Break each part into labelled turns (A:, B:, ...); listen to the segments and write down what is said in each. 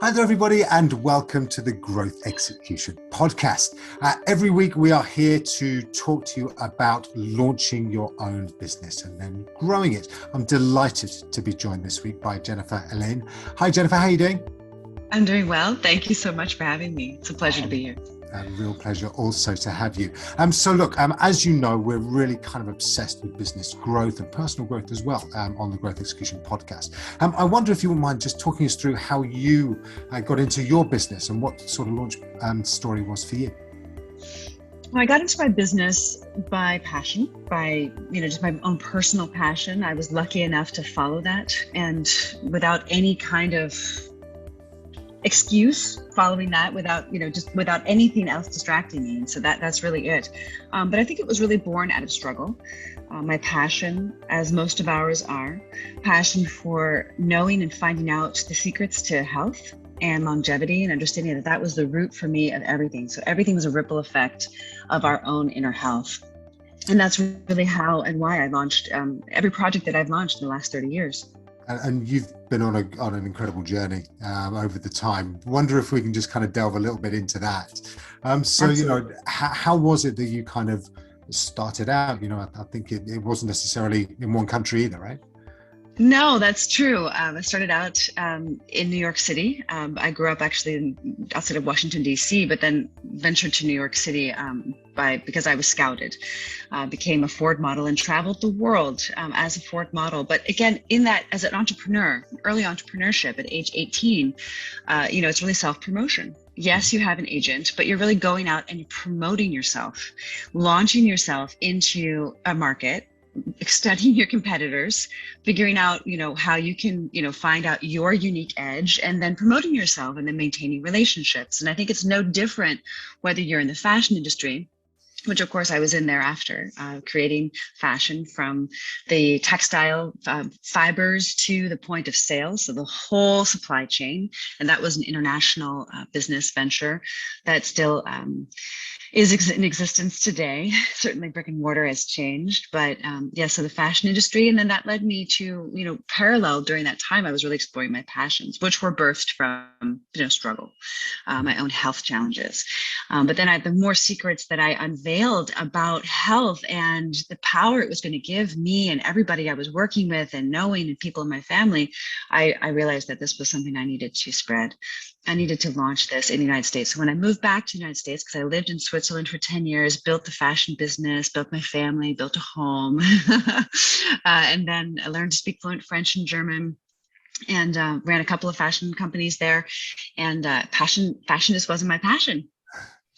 A: Hi there, everybody, and welcome to the Growth Execution Podcast. Every week, we are here to talk to you about launching your own business and then growing it. I'm delighted to be joined this week by Jennifer Helene. Hi, Jennifer. How are you doing?
B: I'm doing well. Thank you so much for having me. It's a pleasure to be here.
A: A real pleasure also to have you. As you know, we're really kind of obsessed with business growth and personal growth as well on the Growth Execution Podcast. I wonder if you wouldn't mind just talking us through how you got into your business and what sort of launch story was for you.
B: Well, I got into my business by passion, by just my own personal passion. I was lucky enough to follow that, and without any kind of excuse following that, without anything else distracting me. And so that's really it. But I think it was really born out of struggle. My passion, as most of ours are, passion for knowing and finding out the secrets to health and longevity, and understanding that was the root for me of everything. So everything was a ripple effect of our own inner health. And that's really how and why I launched every project that I've launched in the last 30 years.
A: And you've been on an incredible journey over the time. Wonder if we can just kind of delve a little bit into that.
B: Absolutely.
A: How was it that you kind of started out? I think it wasn't necessarily in one country either, right?
B: No, that's true. I started out in New York City. I grew up actually outside of Washington, D.C., but then ventured to New York City because I was scouted, became a Ford model and traveled the world as a Ford model. But again, in that, as an entrepreneur, early entrepreneurship at age 18, it's really self-promotion. Yes, you have an agent, but you're really going out and you're promoting yourself, launching yourself into a market, studying your competitors, figuring out, how you can, find out your unique edge, and then promoting yourself and then maintaining relationships. And I think it's no different whether you're in the fashion industry, which of course I was in thereafter, creating fashion from the textile fibers to the point of sale. So the whole supply chain. And that was an international business venture that still is in existence today. Certainly brick and mortar has changed, but so the fashion industry. And then that led me to, parallel during that time, I was really exploring my passions, which were birthed from, struggle, my own health challenges. But then the more secrets that I unveiled about health and the power it was going to give me and everybody I was working with and knowing and people in my family, I realized that this was something I needed to spread. I needed to launch this in the United States. So when I moved back to the United States, because I lived in Switzerland for 10 years, built the fashion business, built my family, built a home, and then I learned to speak fluent French and German, and ran a couple of fashion companies there. And fashion just wasn't my passion.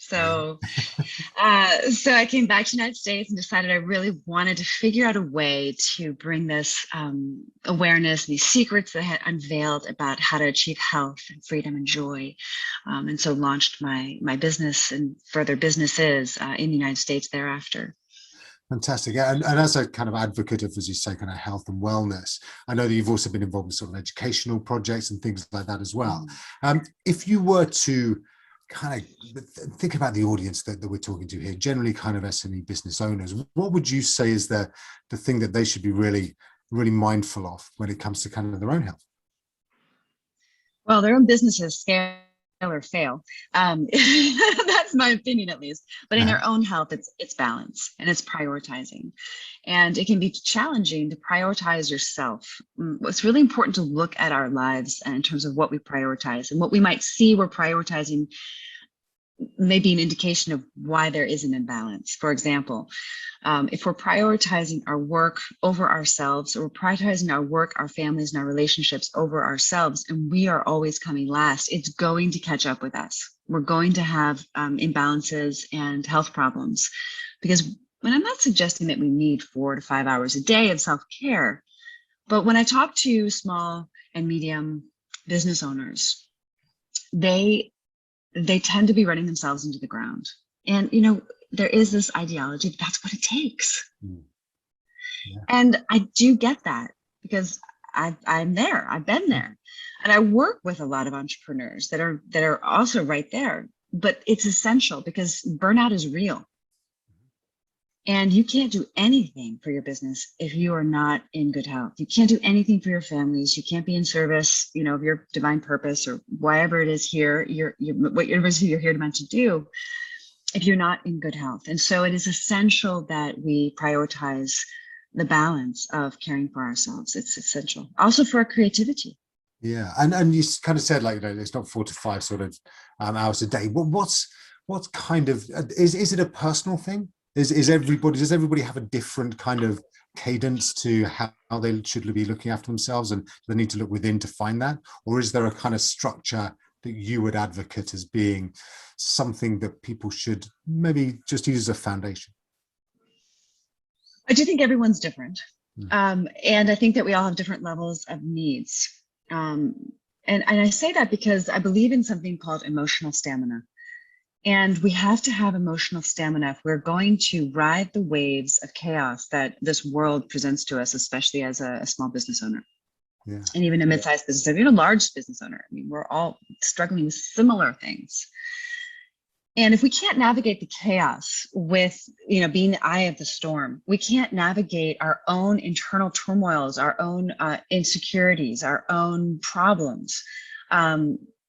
B: So I came back to the United States and decided I really wanted to figure out a way to bring this awareness, these secrets that I had unveiled about how to achieve health and freedom and joy. And so launched my business and further businesses in the United States thereafter.
A: Fantastic. And as a kind of advocate of, as you say, kind of health and wellness, I know that you've also been involved in sort of educational projects and things like that as well. If you were to kind of think about the audience that we're talking to here, generally kind of SME business owners, what would you say is the thing that they should be really, really mindful of when it comes to kind of their own health?
B: Well, their own businesses scale or fail. That's my opinion, at least. But in their own health, it's balance and it's prioritizing. And it can be challenging to prioritize yourself. It's really important to look at our lives in terms of what we prioritize, and what we might see we're prioritizing may be an indication of why there is an imbalance. For example, if we're prioritizing our work over ourselves, or we're prioritizing our work, our families, and our relationships over ourselves, and we are always coming last, it's going to catch up with us. We're going to have imbalances and health problems. Because when I'm not suggesting that we need 4 to 5 hours a day of self-care, but when I talk to small and medium business owners, they tend to be running themselves into the ground. And, there is this ideology that that's what it takes. Yeah. And I do get that, because I'm there, I've been there. And I work with a lot of entrepreneurs that are also right there. But it's essential, because burnout is real. And you can't do anything for your business if you are not in good health. You can't do anything for your families. You can't be in service, of your divine purpose or whatever it is here, what university you're here to meant to do, if you're not in good health. And so it is essential that we prioritize the balance of caring for ourselves. It's essential. Also for our creativity.
A: Yeah. And you kind of said, like, it's not 4 to 5 sort of hours a day. What's kind of, is it a personal thing? Does everybody have a different kind of cadence to how they should be looking after themselves, and they need to look within to find that? Or is there a kind of structure that you would advocate as being something that people should maybe just use as a foundation?
B: I do think everyone's different. And I think that we all have different levels of needs. And I say that because I believe in something called emotional stamina. And we have to have emotional stamina if we're going to ride the waves of chaos that this world presents to us, especially as a small business owner. Yeah. And even a mid-sized business owner, even a large business owner. I mean, we're all struggling with similar things. And if we can't navigate the chaos with, being the eye of the storm, we can't navigate our own internal turmoils, our own insecurities, our own problems.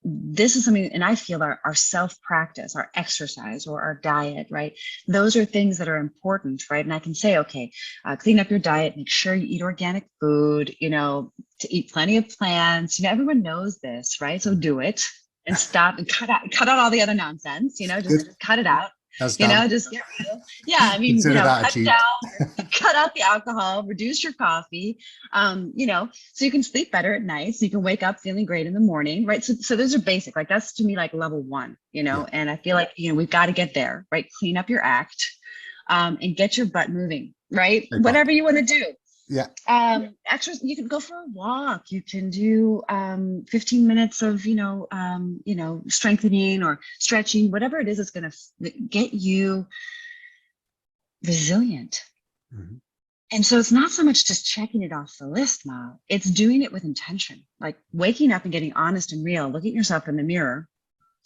B: This is something, and I feel our self-practice, our exercise or our diet, right? Those are things that are important, right? And I can say, okay, clean up your diet, make sure you eat organic food, to eat plenty of plants. Everyone knows this, right? So do it and stop and cut out all the other nonsense, just cut it out. Just get rid of, cut down, cut out the alcohol, reduce your coffee, so you can sleep better at night, so you can wake up feeling great in the morning, right? So those are basic, like that's to me like level 1, and I feel like, we've got to get there, right? Clean up your act, and get your butt moving, right? Whatever you want to do.
A: Yeah.
B: Exercise, you can go for a walk. You can do 15 minutes of, strengthening or stretching, whatever it is that's going to get you resilient. Mm-hmm. And so it's not so much just checking it off the list, Ma. It's doing it with intention, like waking up and getting honest and real, looking at yourself in the mirror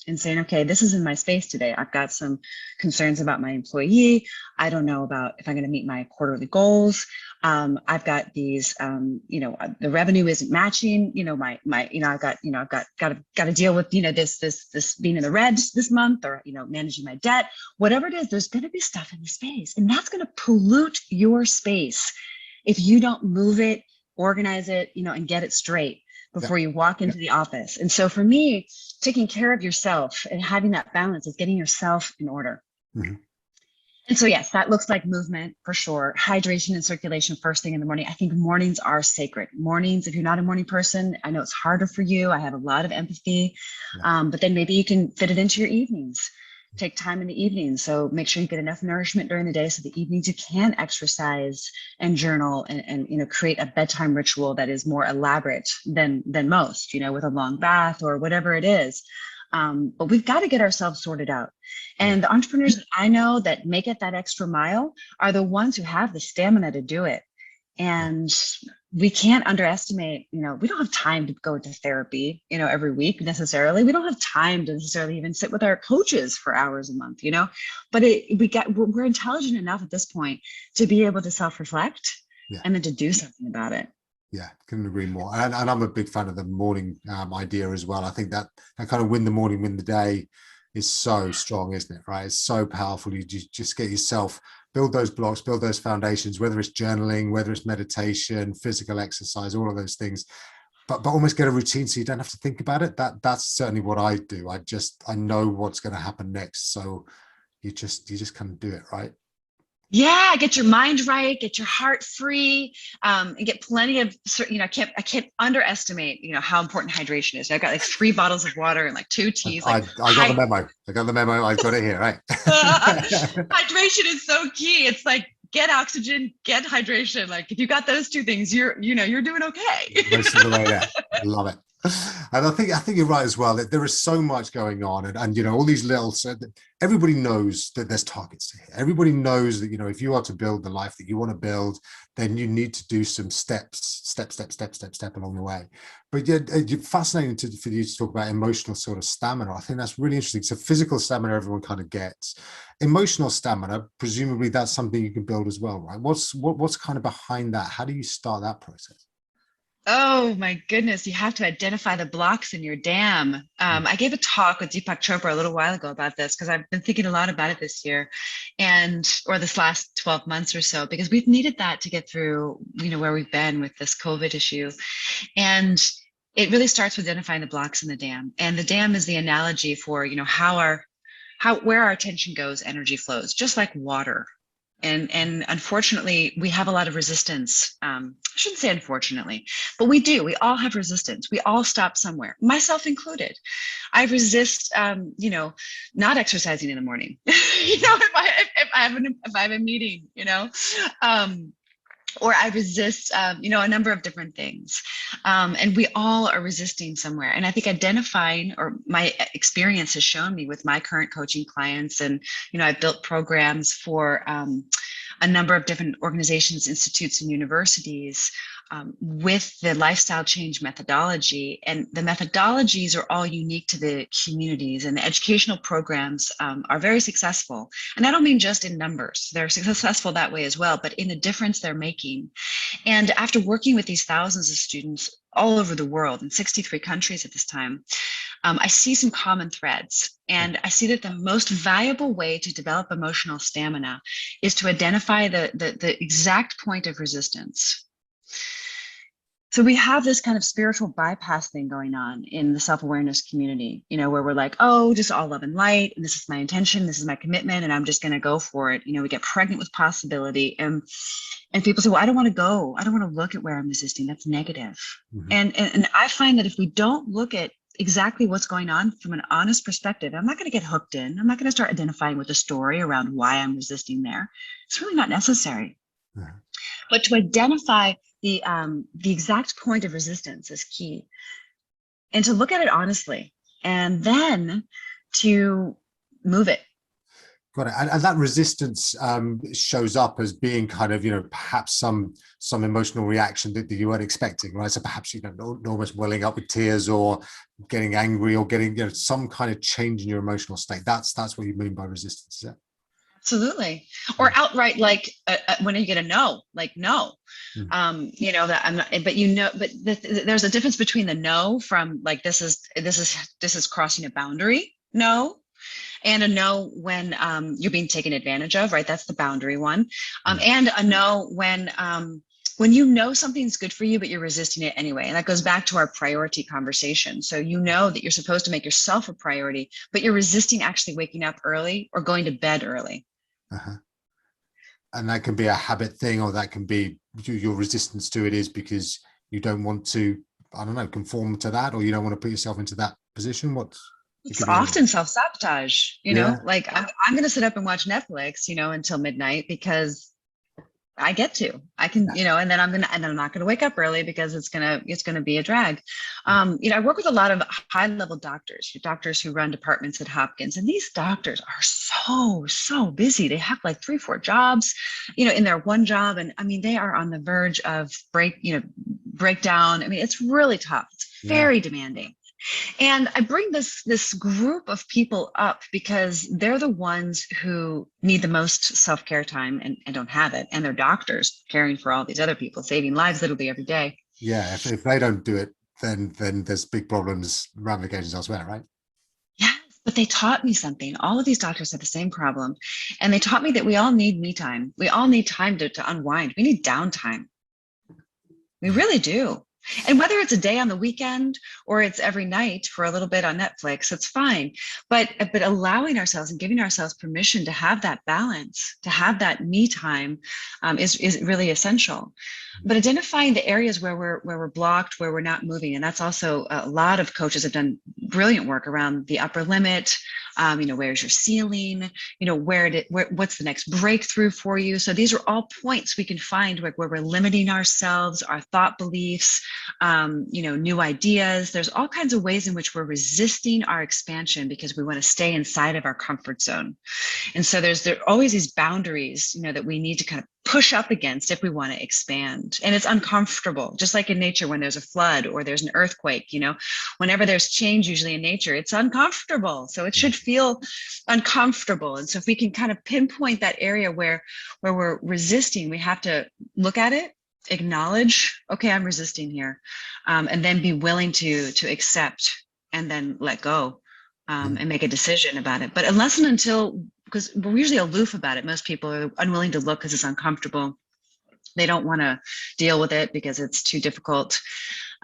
B: and saying, okay, this is in my space today. I've got some concerns about my employee. I don't know about if I'm going to meet my quarterly goals. I've got these, the revenue isn't matching, I've got to deal with, this being in the red this month, or, managing my debt, whatever it is, there's going to be stuff in the space, and that's going to pollute your space if you don't move it, organize it, and get it straight before you walk into the office. And so for me, taking care of yourself and having that balance is getting yourself in order. Mm-hmm. And so, yes, that looks like movement for sure. Hydration and circulation first thing in the morning. I think mornings are sacred. Mornings, if you're not a morning person, I know it's harder for you. I have a lot of empathy, but then maybe you can fit it into your evenings. Take time in the evenings. So make sure you get enough nourishment during the day, so the evenings you can exercise and journal and create a bedtime ritual that is more elaborate than most, with a long bath or whatever it is. But we've got to get ourselves sorted out. And the entrepreneurs that I know that make it that extra mile are the ones who have the stamina to do it. And we can't underestimate, we don't have time to go to therapy, every week necessarily. We don't have time to necessarily even sit with our coaches for hours a month, but we're intelligent enough at this point to be able to self-reflect and then to do something about it.
A: Yeah, couldn't agree more. And I'm a big fan of the morning idea as well. I think that kind of win the morning, win the day is so strong, isn't it? Right? It's so powerful. You just get yourself, build those blocks, build those foundations, whether it's journaling, whether it's meditation, physical exercise, all of those things, but almost get a routine so you don't have to think about it. That's certainly what I do. I know what's going to happen next. So you just kind of do it, right?
B: Yeah, get your mind right, get your heart free, and get plenty of, I can't underestimate, how important hydration is. I've got like 3 bottles of water and like 2 teas.
A: I got the memo. I've got it here, right?
B: Hydration is so key. It's like, get oxygen, get hydration. Like if you got those 2 things, you're doing okay.
A: Most of the way there. I love it. And I think you're right as well, that there is so much going on, and you know, all these little, so everybody knows that there's targets to hit. Everybody knows that, you know, if you are to build the life that you want to build, then you need to do some step along the way. But yeah, it's fascinating for you to talk about emotional sort of stamina. I think that's really interesting. So physical stamina, everyone kind of gets. Emotional stamina, presumably that's something you can build as well, right? What's kind of behind that? How do you start that process?
B: Oh my goodness, you have to identify the blocks in your dam. I gave a talk with Deepak Chopra a little while ago about this because I've been thinking a lot about it this year or this last 12 months or so, because we've needed that to get through, you know, where we've been with this COVID issue. And it really starts with identifying the blocks in the dam. And the dam is the analogy for, you know, where our attention goes, energy flows, just like water. And unfortunately, we have a lot of resistance. I shouldn't say unfortunately, but we do. We all have resistance. We all stop somewhere, myself included. I resist, you know, not exercising in the morning. You know, if I have a meeting, you know, or I resist, you know, a number of different things. And we all are resisting somewhere. And I think identifying, or my experience has shown me with my current coaching clients, and, you know, I've built programs for a number of different organizations, institutes, and universities with the lifestyle change methodology. And the methodologies are all unique to the communities, and the educational programs are very successful. And I don't mean just in numbers, they're successful that way as well, but in the difference they're making. And after working with these thousands of students all over the world in 63 countries at this time, I see some common threads. And I see that the most valuable way to develop emotional stamina is to identify the exact point of resistance. So we have this kind of spiritual bypass thing going on in the self-awareness community, you know, where we're like, oh, just all love and light, and this is my intention, this is my commitment, and I'm just going to go for it. You know, we get pregnant with possibility, and people say, well, I don't want to go. I don't want to look at where I'm resisting. That's negative. Mm-hmm. And I find that if we don't look at exactly what's going on from an honest perspective, I'm not going to get hooked in. I'm not going to start identifying with a story around why I'm resisting there. It's really not necessary. Mm-hmm. But to identify the exact point of resistance is key, and to look at it honestly, and then to move it.
A: Got it. And that resistance shows up as being kind of, you know, perhaps some emotional reaction that you weren't expecting, right? So perhaps, you know, almost welling up with tears, or getting angry, or getting, you know, some kind of change in your emotional state. That's what you mean by resistance, is it?
B: Absolutely. Or outright, like when you get a no, like no, you know, that I'm not, but you know, but there's a difference between the no from like, this is crossing a boundary, no, and a no when you're being taken advantage of, right? That's the boundary one. And a no when you know something's good for you, but you're resisting it anyway. And that goes back to our priority conversation. So you know that you're supposed to make yourself a priority, but you're resisting actually waking up early or going to bed early.
A: Uh-huh. And that can be a habit thing, or that can be your resistance to it is because you don't want to, I don't know, conform to that, or you don't want to put yourself into that position.
B: It's often self-sabotage, you know, like I'm going to sit up and watch Netflix, you know, until midnight because I can, you know, and then I'm not going to wake up early because it's going to be a drag. You know, I work with a lot of high level doctors who run departments at Hopkins, and these doctors are so busy. They have like 3-4 jobs, you know, in their one job. And I mean, they are on the verge of breakdown. I mean, it's really tough. It's very demanding. And I bring this group of people up because they're the ones who need the most self-care time and don't have it. And they're doctors caring for all these other people, saving lives literally every day.
A: Yeah, if they don't do it, then there's big problems, ramifications elsewhere, right?
B: Yes, but they taught me something. All of these doctors have the same problem. And they taught me that we all need me time. We all need time to unwind. We need downtime. We really do. And whether it's a day on the weekend or it's every night for a little bit on Netflix, it's fine. But allowing ourselves and giving ourselves permission to have that balance, to have that me time is really essential. But identifying the areas where we're blocked, where we're not moving. And that's also a lot of coaches have done brilliant work around the upper limit, Where's your ceiling? What's the next breakthrough for you? So these are all points we can find where we're limiting ourselves, our thought beliefs, new ideas. There's all kinds of ways in which we're resisting our expansion because we want to stay inside of our comfort zone. And so there are always these boundaries, that we need to kind of push up against if we want to expand. And it's uncomfortable, just like in nature, when there's a flood or there's an earthquake, whenever there's change, usually in nature, it's uncomfortable. So it should feel uncomfortable. And so if we can kind of pinpoint that area where we're resisting, we have to look at it, acknowledge, okay, I'm resisting here, and then be willing to accept and then let go, and make a decision about it. But unless and until, because we're usually aloof about it, most people are unwilling to look because it's uncomfortable. They don't want to deal with it because it's too difficult.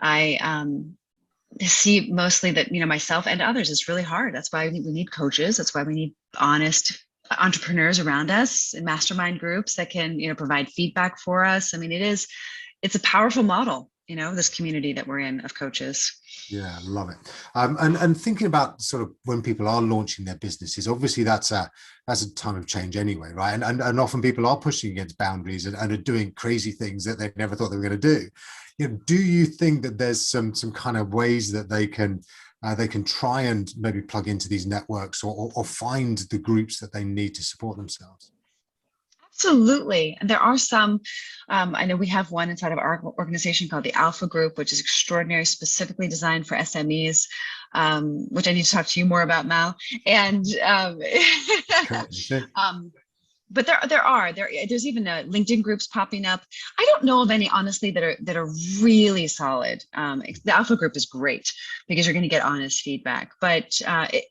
B: I see mostly that, myself and others, it's really hard. That's why we need coaches. That's why we need honest entrepreneurs around us in mastermind groups that can, provide feedback for us. I mean, it's a powerful model, this community that we're in of coaches.
A: Yeah, I love it. And thinking about sort of when people are launching their businesses, obviously that's a time of change anyway, right? And often people are pushing against boundaries and are doing crazy things that they never thought they were going to do. Do you think that there's some kind of ways that they can try and maybe plug into these networks or find the groups that they need to support themselves?
B: Absolutely. And there are some, I know we have one inside of our organization called the Alpha Group, which is extraordinary, specifically designed for SMEs, which I need to talk to you more about, Mal. And but there's even LinkedIn groups popping up. I don't know of any, honestly, that are really solid. The Alpha Group is great because you're going to get honest feedback, but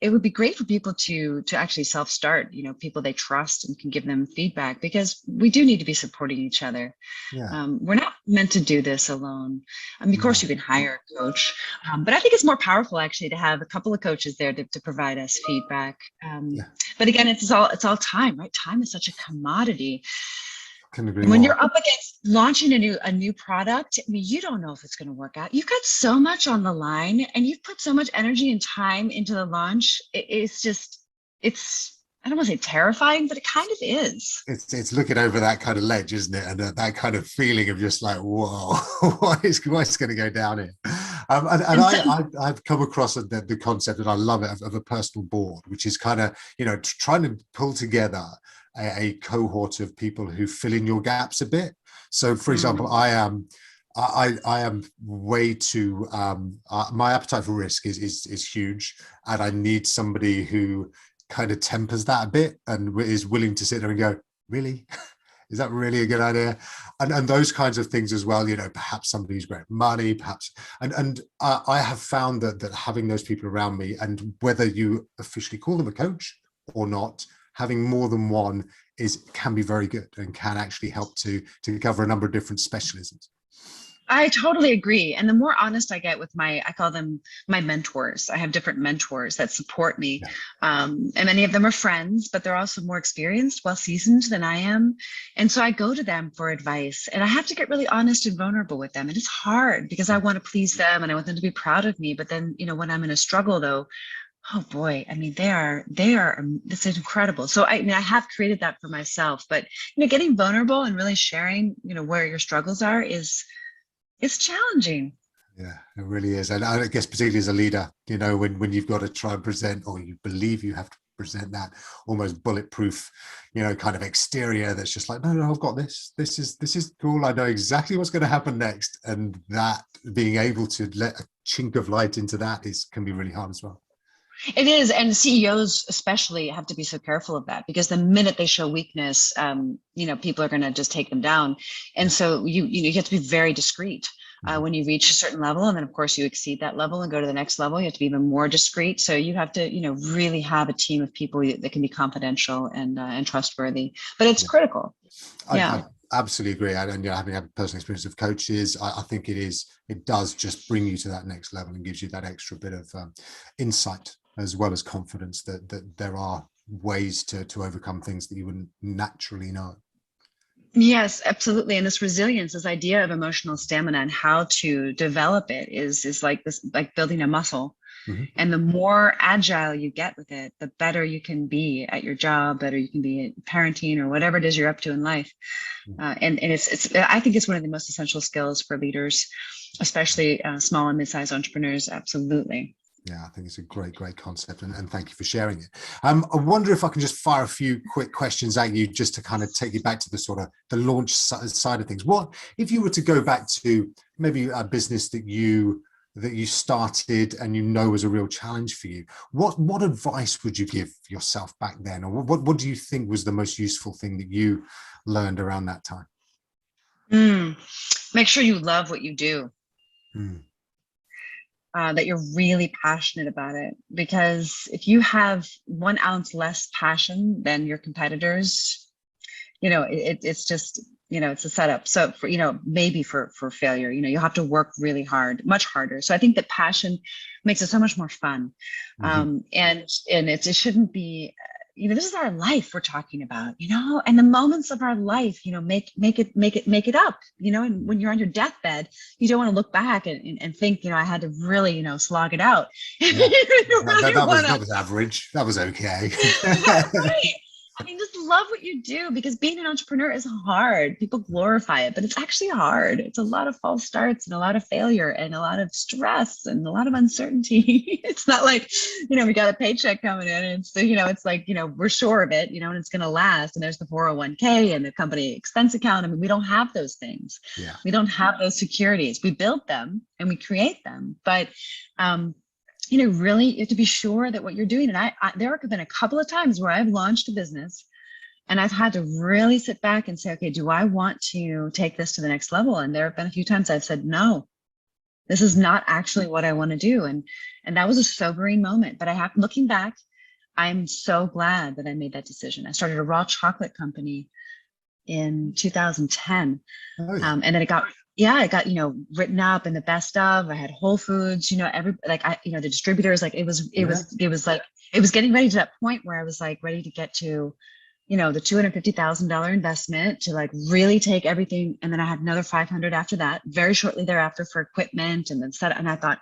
B: it would be great for people to actually self-start, people they trust and can give them feedback, because we do need to be supporting each other.
A: Yeah.
B: We're not meant to do this alone. Of course, you can hire a coach, but I think it's more powerful actually to have a couple of coaches there to provide us feedback. But again, it's all time, right? Time is such a commodity.
A: Can agree
B: when
A: more.
B: You're up against launching a new product, you don't know if it's going to work out. You've got so much on the line, and you've put so much energy and time into the launch. It's I don't want to say terrifying, but it kind of is.
A: It's looking over that kind of ledge, isn't it? And that kind of feeling of just like, whoa, what's going to go down here? I've come across the concept, and I love it, of a personal board, which is kind of, trying to pull together a cohort of people who fill in your gaps a bit. So, for example, I am way too, my appetite for risk is huge, and I need somebody who kind of tempers that a bit and is willing to sit there and go, really? Is that really a good idea? And those kinds of things as well, perhaps somebody who's great money, perhaps. And I have found that having those people around me, and whether you officially call them a coach or not, having more than one can be very good and can actually help to cover a number of different specialisms.
B: I totally agree. And the more honest I get with I call them my mentors. I have different mentors that support me. And many of them are friends, but they're also more experienced, well-seasoned than I am. And so I go to them for advice, and I have to get really honest and vulnerable with them. And it's hard because I want to please them and I want them to be proud of me. But then, when I'm in a struggle though, oh boy, it's incredible. So I have created that for myself, but, getting vulnerable and really sharing, where your struggles are it's challenging.
A: Yeah, it really is. And I guess particularly as a leader, when you've got to try and present, or you believe you have to present that almost bulletproof, kind of exterior that's just like, no, I've got this. This is cool. I know exactly what's going to happen next. And that being able to let a chink of light into that can be really hard as well.
B: It is, and CEOs especially have to be so careful of that, because the minute they show weakness, people are going to just take them down. And so you have to be very discreet when you reach a certain level, and then of course you exceed that level and go to the next level. You have to be even more discreet. So you have to, really have a team of people that can be confidential and trustworthy. But it's critical.
A: I absolutely agree. And having had personal experience of coaches, I think it does just bring you to that next level and gives you that extra bit of insight, as well as confidence that there are ways to overcome things that you wouldn't naturally know.
B: Yes, absolutely. And this resilience, this idea of emotional stamina and how to develop it is like building a muscle.
A: Mhm.
B: And the more agile you get with it, the better you can be at your job, better you can be at parenting or whatever it is you're up to in life. And it's I think it's one of the most essential skills for leaders, especially small and mid-sized entrepreneurs. Absolutely.
A: Yeah, I think it's a great concept, and thank you for sharing it. I wonder if I can just fire a few quick questions at you, just to kind of take you back to the sort of the launch side of things. What if you were to go back to maybe a business that you started and you know was a real challenge for you? What advice would you give yourself back then, or what do you think was the most useful thing that you learned around that time?
B: Make sure you love what you do. That you're really passionate about it, because if you have 1 ounce less passion than your competitors, it's just, it's a setup. So for, maybe for failure, you'll have to work really hard, much harder. So I think that passion makes it so much more fun. And it shouldn't be, this is our life we're talking about, and the moments of our life, make it up, and when you're on your deathbed, you don't want to look back and think, I had to really, slog it out.
A: Yeah. That was average. That was okay.
B: Right. I mean, just love what you do, because being an entrepreneur is hard. People glorify it, but it's actually hard. It's a lot of false starts and a lot of failure and a lot of stress and a lot of uncertainty. It's not like, we got a paycheck coming in and it's, it's like, we're sure of it, and it's going to last. And there's the 401k and the company expense account. I mean, we don't have those things.
A: Yeah.
B: We don't have those securities. We build them and we create them. But, really, you have to be sure that what you're doing. And I there have been a couple of times where I've launched a business and I've had to really sit back and say, okay, do I want to take this to the next level? And there have been a few times I've said, no, this is not actually what I want to do. And that was a sobering moment. But looking back, I'm so glad that I made that decision. I started a raw chocolate company in 2010.
A: Oh, yeah.
B: And then it got written up in the best of. I had Whole Foods, the distributors, like it was getting ready to that point where I was like ready to get to, the $250,000 investment to like really take everything. And then I had another 500 after that, very shortly thereafter, for equipment and then and I thought,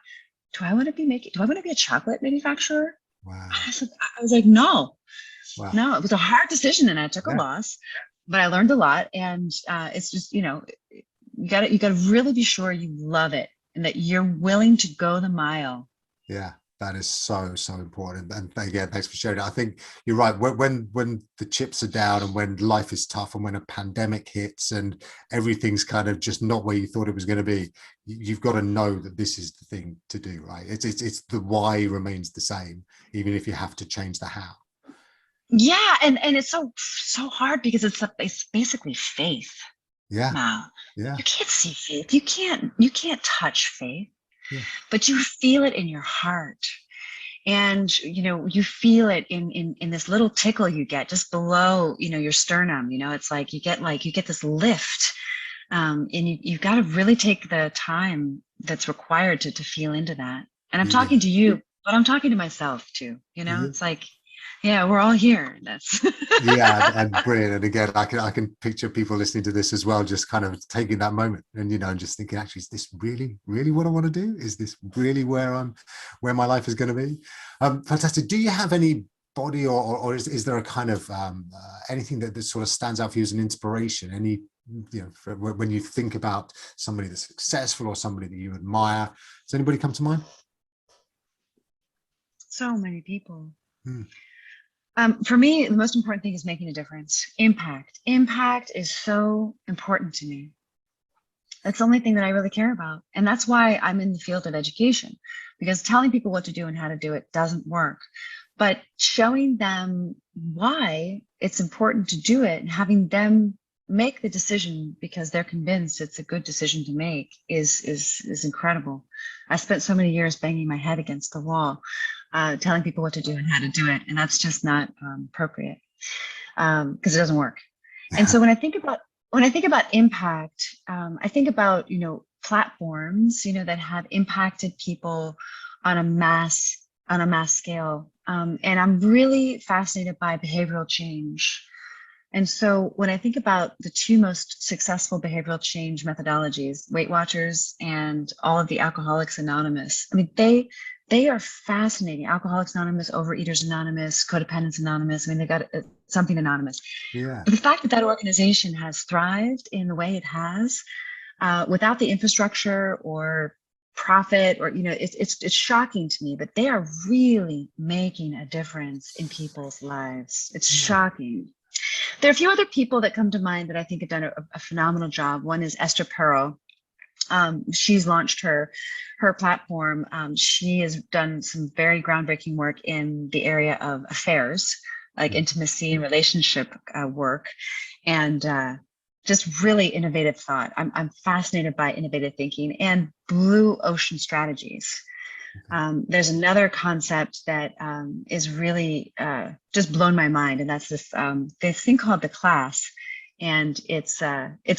B: do I want to be a chocolate manufacturer?
A: Wow.
B: I was like, no.
A: Wow.
B: No, it was a hard decision and I took a loss, but I learned a lot. And it's just, you got to really be sure you love it and that you're willing to go the mile.
A: Yeah, that is so important. And again, thanks for sharing it. I think you're right. When the chips are down and when life is tough and when a pandemic hits and everything's kind of just not where you thought it was going to be, you've got to know that this is the thing to do, right? It's the why remains the same, even if you have to change the how.
B: Yeah, and it's so hard because it's basically faith.
A: Yeah.
B: Now,
A: yeah.
B: You can't see faith. You can't touch faith, but you feel it in your heart. And, you feel it in this little tickle you get just below, your sternum, it's like you get this lift. And you've got to really take the time that's required to feel into that. And I'm talking to you, but I'm talking to myself too, it's like, yeah, we're all here. That's
A: yeah, and brilliant. And again, I can picture people listening to this as well, just kind of taking that moment and just thinking, actually, is this really what I want to do? Is this really where my life is going to be? Fantastic. Do you have anybody or is there a kind of anything that sort of stands out for you as an inspiration? Any when you think about somebody that's successful or somebody that you admire, does anybody come to mind?
B: So many people. For me, the most important thing is making a difference. Impact is so important to me. That's the only thing that I really care about. And that's why I'm in the field of education, because telling people what to do and how to do it doesn't work. But showing them why it's important to do it and having them make the decision because they're convinced it's a good decision to make is incredible. I spent so many years banging my head against the wall, telling people what to do and how to do it. And that's just not appropriate because it doesn't work. And so when I think about impact, I think about, platforms, that have impacted people on a mass scale. And I'm really fascinated by behavioral change. And so when I think about the two most successful behavioral change methodologies, Weight Watchers and all of the Alcoholics Anonymous, I mean, They are fascinating. Alcoholics Anonymous, Overeaters Anonymous, Codependents Anonymous. I mean, they got something anonymous.
A: Yeah.
B: The fact that that organization has thrived in the way it has, without the infrastructure or profit, or it's shocking to me, but they are really making a difference in people's lives. It's shocking. There are a few other people that come to mind that I think have done a phenomenal job. One is Esther Perel. She's launched her platform. She has done some very groundbreaking work in the area of affairs, like intimacy and relationship work, and just really innovative thought. I'm fascinated by innovative thinking and blue ocean strategies. There's another concept that is really just blown my mind, and that's this thing called the class. And it's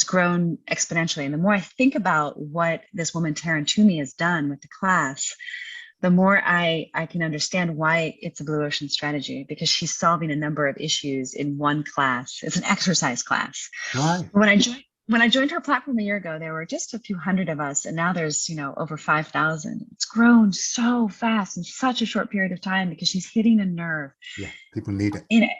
B: grown exponentially. And the more I think about what this woman Taryn Toomey has done with the class, the more I can understand why it's a blue ocean strategy, because she's solving a number of issues in one class. It's an exercise class.
A: Right.
B: When I joined her platform a year ago, there were just a few hundred of us, and now there's over 5,000. It's grown so fast in such a short period of time because she's hitting a nerve.
A: Yeah, people need it.
B: In it.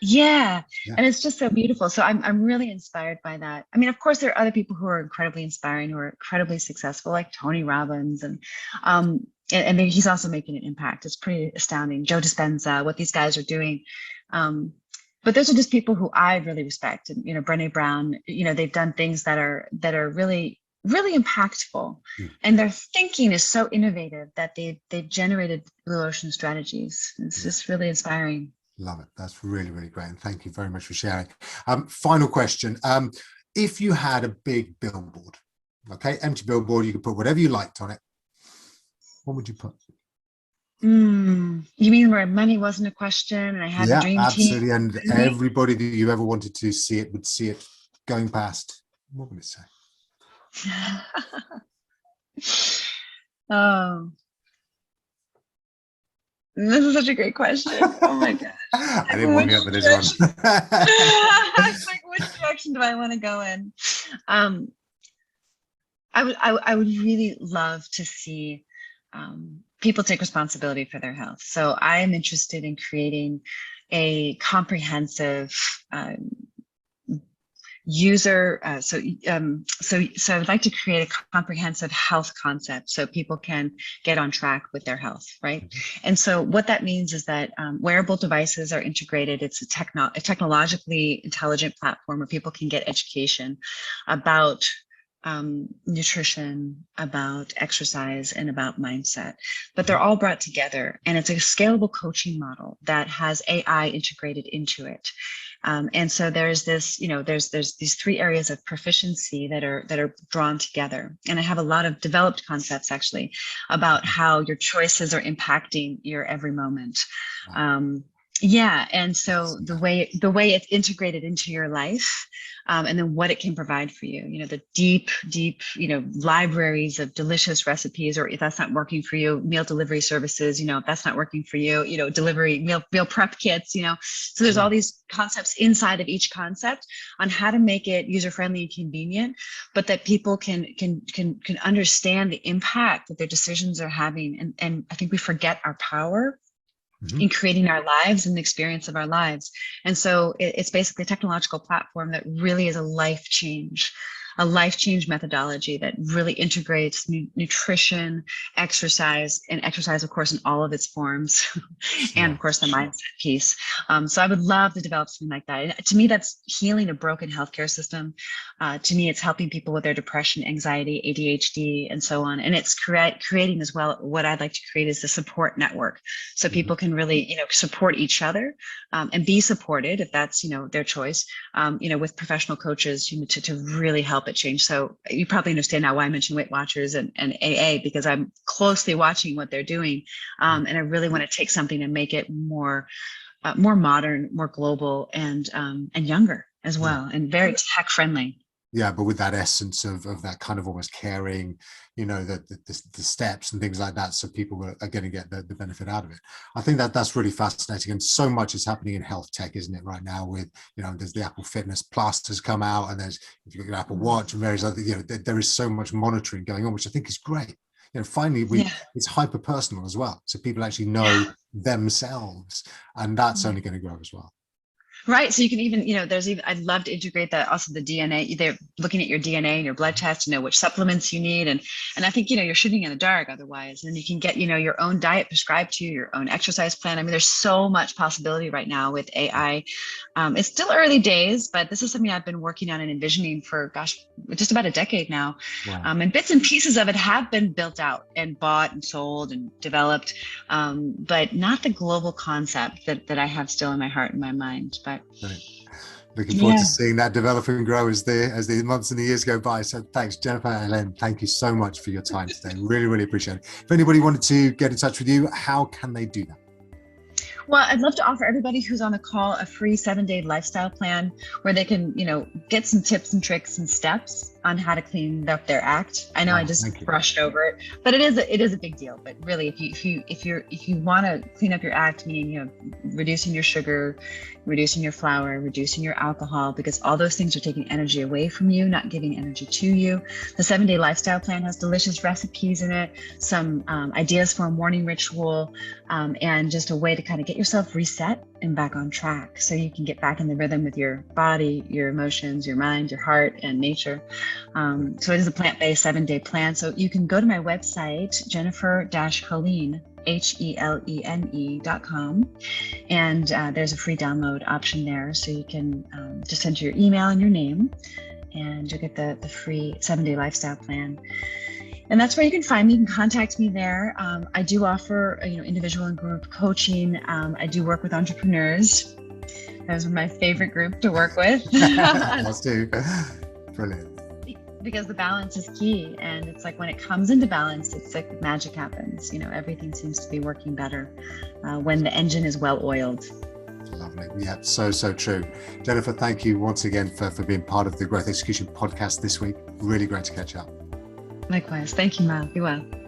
B: Yeah. And it's just so beautiful. So I'm really inspired by that. I mean, of course, there are other people who are incredibly inspiring, who are incredibly successful, like Tony Robbins, and he's also making an impact. It's pretty astounding. Joe Dispenza, what these guys are doing. But those are just people who I really respect. And Brené Brown, they've done things that are really, really impactful. And their thinking is so innovative that they've generated blue ocean strategies. It's just really inspiring.
A: Love it. That's really, really great. And thank you very much for sharing. Final question. If you had a big billboard, okay, empty billboard, you could put whatever you liked on it, what would you put?
B: You mean where money wasn't a question and I had a dream
A: absolutely.
B: team?
A: And everybody that you ever wanted to see it would see it going past. What would it say?
B: Oh, this is such a great question. Oh my gosh.
A: I didn't warm you up for this one.
B: It's like, which direction do I want to go in? I would really love to see people take responsibility for their health. So I am interested in creating a comprehensive user. So I would like to create a comprehensive health concept so people can get on track with their health, right? And so what that means is that wearable devices are integrated. It's a technologically intelligent platform where people can get education about nutrition, about exercise, and about mindset, but they're all brought together, and it's a scalable coaching model that has AI integrated into it. And so there's this, there's these three areas of proficiency that are drawn together. And I have a lot of developed concepts actually about how your choices are impacting your every moment. And so the way it's integrated into your life, and then what it can provide for you, the deep, libraries of delicious recipes, or if that's not working for you, meal delivery services, if that's not working for you, delivery, meal prep kits, so there's all these concepts inside of each concept on how to make it user-friendly and convenient, but that people can understand the impact that their decisions are having. And I think we forget our power in creating our lives and the experience of our lives. And so it's basically a technological platform that really is a life change methodology that really integrates nutrition, exercise, and exercise, of course, in all of its forms, and of course the mindset piece. So I would love to develop something like that. And to me, that's healing a broken healthcare system. To me, it's helping people with their depression, anxiety, ADHD, and so on. And it's creating as well, what I'd like to create is a support network. So people can really, support each other and be supported, if that's, their choice, with professional coaches, to really help it change. So you probably understand now why I mentioned Weight Watchers and AA, because I'm closely watching what they're doing. And I really want to take something and make it more modern, more global, and younger as well, and very tech friendly.
A: Yeah, but with that essence of that kind of almost caring, the steps and things like that, so people are going to get the benefit out of it. I think that's really fascinating, and so much is happening in health tech, isn't it, right now? With there's the Apple Fitness Plus has come out, and there's, if you look at Apple Watch and various other, there is so much monitoring going on, which I think is great. finally it's hyper personal as well. So people actually know themselves, and that's only going to grow as well.
B: Right. So you can even, I'd love to integrate that, also the DNA. They're looking at your DNA and your blood test to know which supplements you need. And I think, you're shooting in the dark otherwise. And you can get, your own diet prescribed to you, your own exercise plan. I mean, there's so much possibility right now with AI. It's still early days, but this is something I've been working on and envisioning for, just about a decade now.
A: Wow.
B: And bits and pieces of it have been built out and bought and sold and developed, but not the global concept that I have still in my heart and my mind. But
A: looking forward to seeing that develop and grow as the months and the years go by. So thanks, Jennifer Helene. Thank you so much for your time today. Really, really appreciate it. If anybody wanted to get in touch with you, how can they do that?
B: Well, I'd love to offer everybody who's on the call a free 7-day lifestyle plan where they can, get some tips and tricks and steps on how to clean up their act. I know I just brushed over it, but it is a big deal. But really, if you want to clean up your act, meaning reducing your sugar, reducing your flour, reducing your alcohol, because all those things are taking energy away from you, not giving energy to you. The 7-day lifestyle plan has delicious recipes in it, some ideas for a morning ritual, and just a way to kind of get yourself reset and back on track so you can get back in the rhythm with your body, your emotions, your mind, your heart, and nature. So it is a plant-based 7-day plan. So you can go to my website, Jennifer-Helene, Helene.com, and there's a free download option there. So you can just enter your email and your name, and you'll get the free 7-day lifestyle plan. And that's where you can find me. You can contact me there. I do offer, individual and group coaching. I do work with entrepreneurs. Those are my favorite group to work with.
A: Us too. Brilliant.
B: Because the balance is key, and it's like when it comes into balance, it's like magic happens. Everything seems to be working better when the engine is well oiled.
A: Lovely. Yeah, so true. Jennifer, thank you once again for being part of the Growth Execution podcast this week. Really great to catch up.
B: Likewise. Thank you, Mal. Be well.